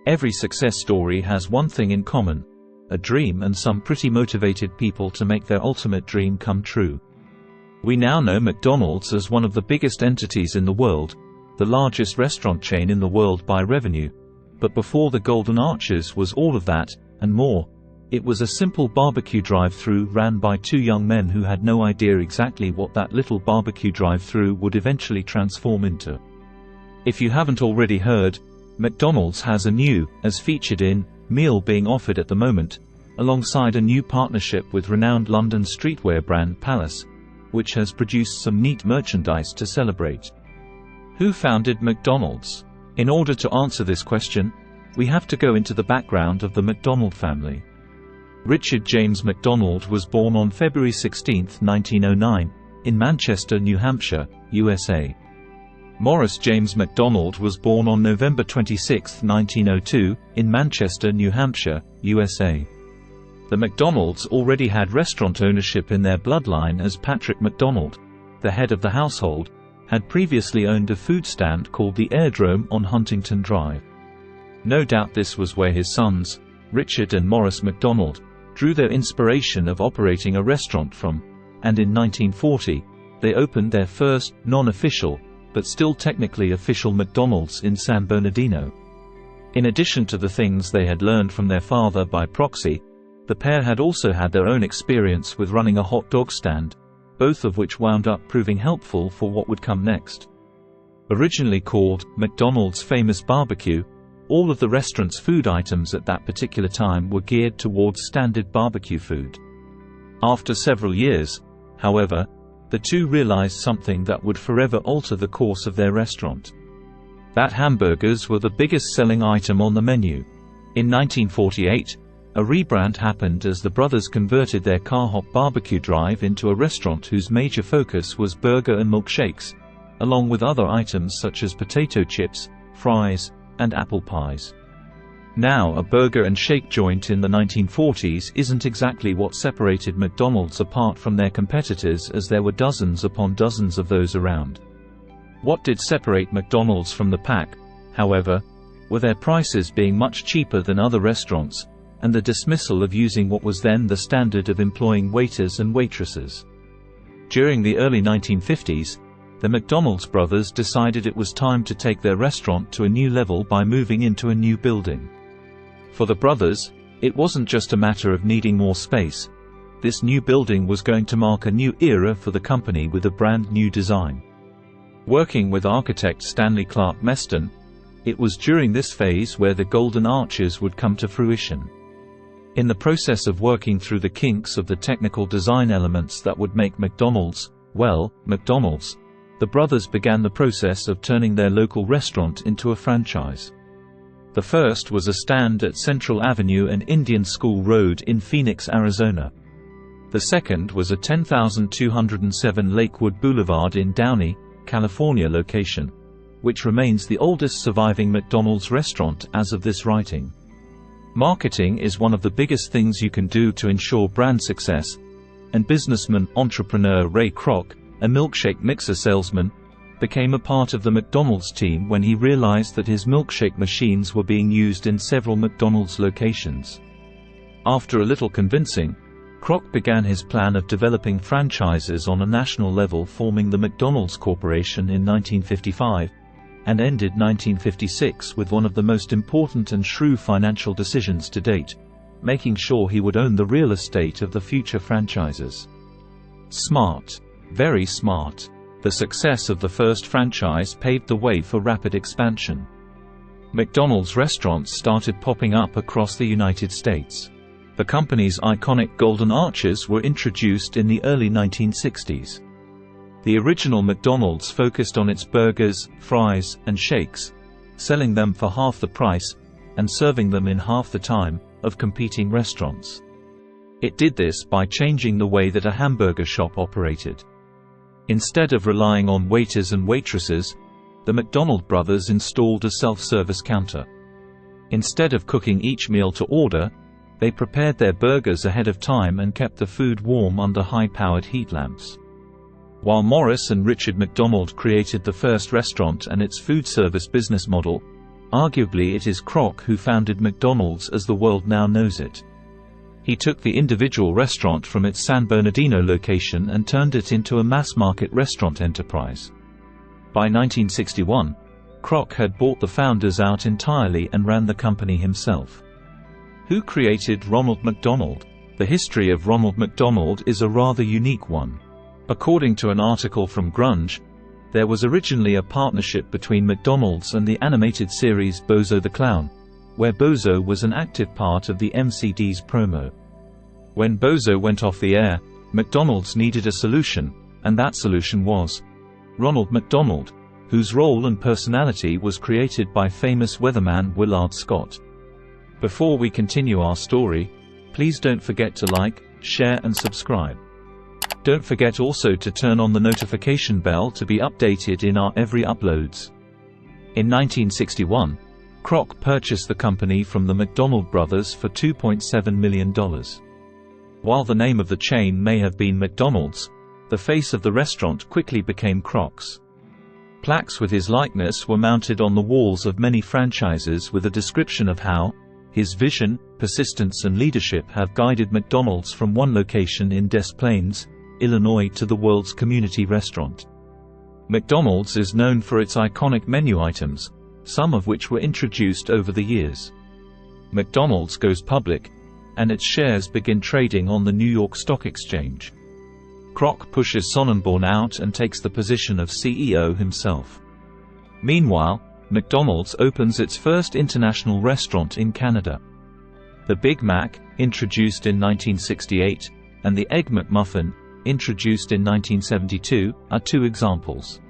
Every success story has one thing in common: a dream and some pretty motivated people to make their ultimate dream come true. We now know McDonald's as one of the biggest entities in the world, the largest restaurant chain in the world by revenue. But before the Golden Arches was all of that, and more. It was a simple barbecue drive-thru ran by two young men who had no idea exactly what that little barbecue drive-thru would eventually transform into. If you haven't already heard, McDonald's has a new, as featured in, meal being offered at the moment, alongside a new partnership with renowned London streetwear brand Palace, which has produced some neat merchandise to celebrate. Who founded McDonald's? In order to answer this question, we have to go into the background of the McDonald family. Richard James McDonald was born on February 16, 1909, in Manchester, New Hampshire, USA. Maurice James McDonald was born on November 26, 1902, in Manchester, New Hampshire, USA. The McDonalds already had restaurant ownership in their bloodline, as Patrick McDonald, the head of the household, had previously owned a food stand called the Airdrome on Huntington Drive. No doubt this was where his sons, Richard and Maurice McDonald, drew their inspiration of operating a restaurant from, and in 1940, they opened their first, non-official, but still technically official McDonald's in San Bernardino. In addition to the things they had learned from their father by proxy, the pair had also had their own experience with running a hot dog stand, both of which wound up proving helpful for what would come next. Originally called McDonald's Famous Barbecue, all of the restaurant's food items at that particular time were geared towards standard barbecue food. After several years, however, the two realized something that would forever alter the course of their restaurant. That hamburgers were the biggest selling item on the menu. In 1948, a rebrand happened as the brothers converted their Car Hop barbecue drive into a restaurant whose major focus was burger and milkshakes, along with other items such as potato chips, fries, and apple pies. Now, a burger and shake joint in the 1940s isn't exactly what separated McDonald's apart from their competitors, as there were dozens upon dozens of those around. What did separate McDonald's from the pack, however, were their prices being much cheaper than other restaurants, and the dismissal of using what was then the standard of employing waiters and waitresses. During the early 1950s, the McDonald's brothers decided it was time to take their restaurant to a new level by moving into a new building. For the brothers, it wasn't just a matter of needing more space. This new building was going to mark a new era for the company with a brand new design. Working with architect Stanley Clark Meston, it was during this phase where the Golden Arches would come to fruition. In the process of working through the kinks of the technical design elements that would make McDonald's, well, McDonald's, the brothers began the process of turning their local restaurant into a franchise. The first was a stand at Central Avenue and Indian School Road in Phoenix, Arizona. The second was a 10,207 Lakewood Boulevard in Downey, California location, which remains the oldest surviving McDonald's restaurant as of this writing. Marketing is one of the biggest things you can do to ensure brand success, and businessman-entrepreneur Ray Kroc, a milkshake mixer salesman, became a part of the McDonald's team when he realized that his milkshake machines were being used in several McDonald's locations. After a little convincing, Kroc began his plan of developing franchises on a national level, forming the McDonald's Corporation in 1955, and ended 1956 with one of the most important and shrewd financial decisions to date, making sure he would own the real estate of the future franchises. Smart. Very smart. The success of the first franchise paved the way for rapid expansion. McDonald's restaurants started popping up across the United States. The company's iconic Golden Arches were introduced in the early 1960s. The original McDonald's focused on its burgers, fries, and shakes, selling them for half the price, and serving them in half the time, of competing restaurants. It did this by changing the way that a hamburger shop operated. Instead of relying on waiters and waitresses, the McDonald brothers installed a self-service counter. Instead of cooking each meal to order, they prepared their burgers ahead of time and kept the food warm under high-powered heat lamps. While Maurice and Richard McDonald created the first restaurant and its food service business model, Arguably it is Kroc who founded McDonald's as the world now knows it. He took the individual restaurant from its San Bernardino location and turned it into a mass-market restaurant enterprise. By 1961, Kroc had bought the founders out entirely and ran the company himself. Who created Ronald McDonald? The history of Ronald McDonald is a rather unique one. According to an article from Grunge, there was originally a partnership between McDonald's and the animated series Bozo the Clown, where Bozo was an active part of the MCD's promo. When Bozo went off the air, McDonald's needed a solution, and that solution was Ronald McDonald, whose role and personality was created by famous weatherman Willard Scott. Before we continue our story, please don't forget to like, share and subscribe. Don't forget also to turn on the notification bell to be updated in our every uploads. In 1961, Kroc purchased the company from the McDonald brothers for $2.7 million. While the name of the chain may have been McDonald's, the face of the restaurant quickly became Kroc's. Plaques with his likeness were mounted on the walls of many franchises with a description of how his vision, persistence and leadership have guided McDonald's from one location in Des Plaines, Illinois to the world's community restaurant. McDonald's is known for its iconic menu items, some of which were introduced over the years. McDonald's goes public, and its shares begin trading on the New York Stock Exchange. Kroc pushes Sonnenborn out and takes the position of CEO himself. Meanwhile, McDonald's opens its first international restaurant in Canada. The Big Mac, introduced in 1968, and the Egg McMuffin, introduced in 1972, are two examples.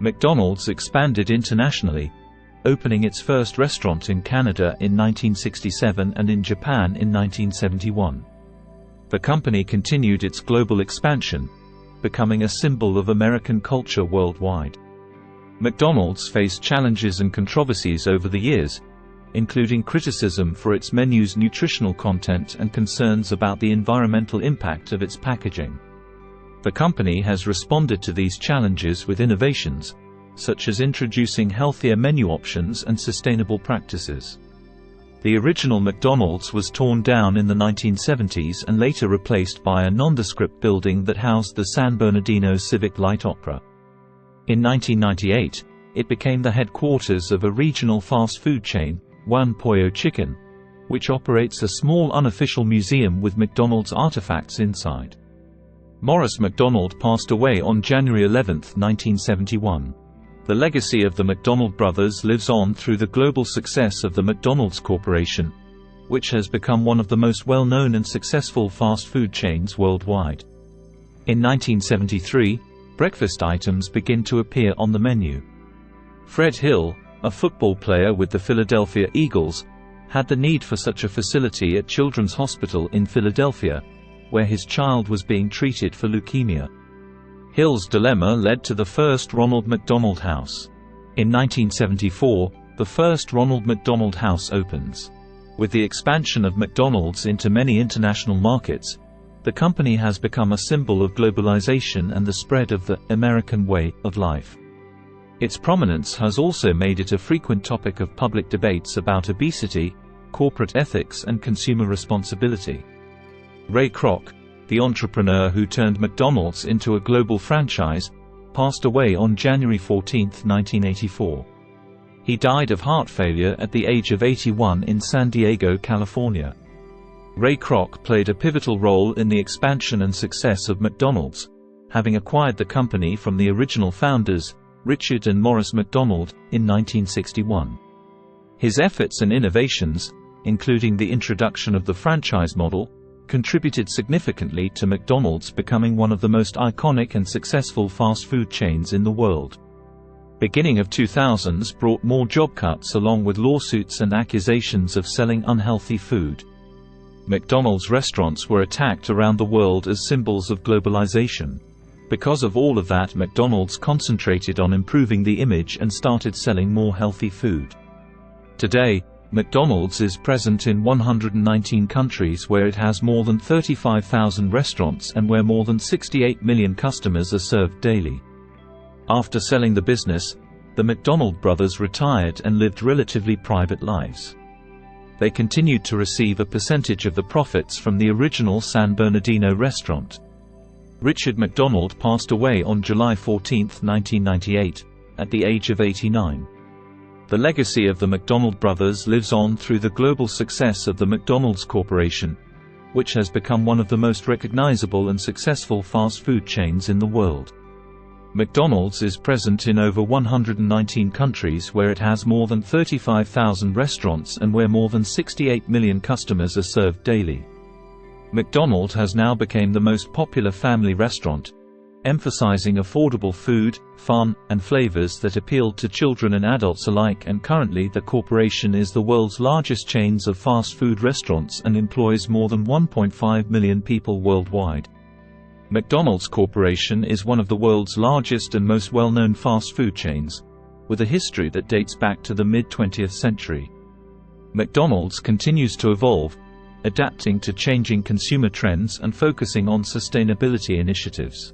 McDonald's expanded internationally, opening its first restaurant in Canada in 1967 and in Japan in 1971. The company continued its global expansion, becoming a symbol of American culture worldwide. McDonald's faced challenges and controversies over the years, including criticism for its menu's nutritional content and concerns about the environmental impact of its packaging. The company has responded to these challenges with innovations, such as introducing healthier menu options and sustainable practices. The original McDonald's was torn down in the 1970s and later replaced by a nondescript building that housed the San Bernardino Civic Light Opera. In 1998, it became the headquarters of a regional fast food chain, One Pollo Chicken, which operates a small unofficial museum with McDonald's artifacts inside. Maurice McDonald passed away on January 11, 1971. The legacy of the McDonald brothers lives on through the global success of the McDonald's Corporation, which has become one of the most well-known and successful fast food chains worldwide. In 1973, breakfast items begin to appear on the menu. Fred Hill, a football player with the Philadelphia Eagles, had the need for such a facility at Children's Hospital in Philadelphia, where his child was being treated for leukemia. Hill's dilemma led to the first Ronald McDonald House. In 1974, the first Ronald McDonald House opens. With the expansion of McDonald's into many international markets, the company has become a symbol of globalization and the spread of the American way of life. Its prominence has also made it a frequent topic of public debates about obesity, corporate ethics and consumer responsibility. Ray Kroc, the entrepreneur who turned McDonald's into a global franchise, passed away on January 14, 1984. He died of heart failure at the age of 81 in San Diego, California. Ray Kroc played a pivotal role in the expansion and success of McDonald's, having acquired the company from the original founders, Richard and Maurice McDonald, in 1961. His efforts and innovations, including the introduction of the franchise model, contributed significantly to McDonald's becoming one of the most iconic and successful fast food chains in the world. Beginning of 2000s brought more job cuts along with lawsuits and accusations of selling unhealthy food. McDonald's restaurants were attacked around the world as symbols of globalization. Because of all of that, McDonald's concentrated on improving the image and started selling more healthy food. Today, McDonald's is present in 119 countries where it has more than 35,000 restaurants and where more than 68 million customers are served daily. After selling the business, the McDonald brothers retired and lived relatively private lives. They continued to receive a percentage of the profits from the original San Bernardino restaurant. Richard McDonald passed away on July 14, 1998, at the age of 89. The legacy of the McDonald brothers lives on through the global success of the McDonald's Corporation, which has become one of the most recognizable and successful fast food chains in the world. McDonald's is present in over 119 countries, where it has more than 35,000 restaurants and where more than 68 million customers are served daily. McDonald's has now become the most popular family restaurant, emphasizing affordable food, fun, and flavors that appeal to children and adults alike, and currently the corporation is the world's largest chains of fast food restaurants and employs more than 1.5 million people worldwide. McDonald's Corporation is one of the world's largest and most well-known fast food chains, with a history that dates back to the mid-20th century. McDonald's continues to evolve, adapting to changing consumer trends and focusing on sustainability initiatives.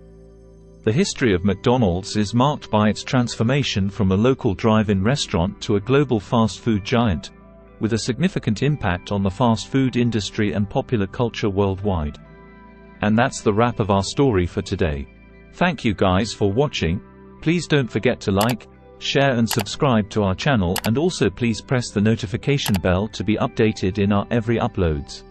The history of McDonald's is marked by its transformation from a local drive-in restaurant to a global fast food giant, with a significant impact on the fast food industry and popular culture worldwide. And that's the wrap of our story for today. Thank you guys for watching. Please don't forget to like, share and subscribe to our channel, and also please press the notification bell to be updated in our every uploads.